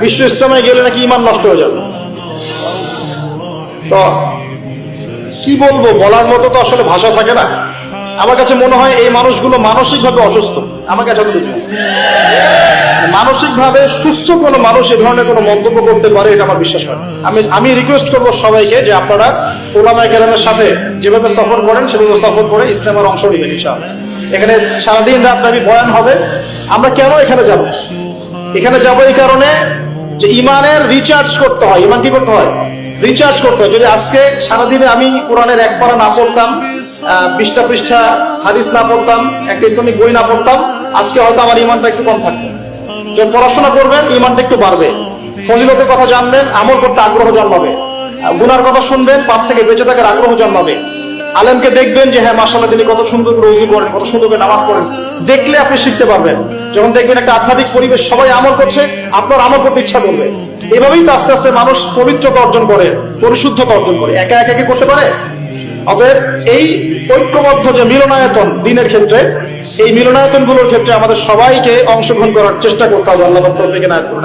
বিশ্ব ইস্তেমায় গেলে নাকি ঈমান নষ্ট হয়ে যাবে। তো কি বলবো, বলার মতো তো আসলে ভাষা থাকে না। আমার কাছে মনে হয় এই মানুষগুলো মানসিকভাবে অসুস্থ। আমার কাছে মানসিকভাবে সুস্থ কোনো মানুষ এ ধরনের কোনো মন্তব্য করতে পারে এটা আমার বিশ্বাস হয়। আমি রিকোয়েস্ট করবো সবাইকে যে আপনারা উলামায়ে কেরামের সাথে যেভাবে সফর করেন সেভাবে সফর করে ইসলামের অংশ নেবেন ইনশাআল্লাহ। এখানে সারাদিন রাত ব্যাপী বয়ান হবে। আমরা কেন এখানে যাব? এখানে যাব এই কারণে যে ইমানের রিচার্জ করতে হয়। ইমান কি করতে হয়? রিচার্জ করতে হয়। যদি আজকে সারাদিনে আমি কোরআনের এক পারা না পড়তাম, 20টা পৃষ্ঠা হাদিস না পড়তাম, একটা ইসলামিক বই না পড়তাম, আজকে হয়তো আমার ইমানটা একটু কম থাকতো। যখন পড়াশোনা করবেন ইমানটা একটু বাড়বে, ফজিলতের কথা জানবেন, আমল করতে আগ্রহ জন্মাবে, গুনার কথা শুনবেন, পাপ থেকে বেঁচে থাকার আগ্রহ জন্মাবে। আলেমকে দেখবেন যে হ্যাঁ মাশাআল্লাহ তিনি কত সুন্দর করে ওযু করেন, কত সুন্দর করে নামাজ পড়েন, দেখলে আপনি শিখতে পারবেন। যখন দেখবেন একটা আধ্যাত্মিক পরিবেশ, সবাই আমল করছে, আপনার আমল করতে ইচ্ছা করবে। এভাবেই তো আস্তে আস্তে মানুষ পবিত্রতা অর্জন করে, পরিশুদ্ধতা অর্জন করে। একা একা কি করতে পারে? অতএব এই ঐক্যবদ্ধ যে মিলনায়তন দিনের ক্ষেত্রে, এই মিলনায়তন গুলোর ক্ষেত্রে আমাদের সবাইকে অংশগ্রহণ করার চেষ্টা করতে হবে। আল্লাহ তৌফিক এনায়েত করুন।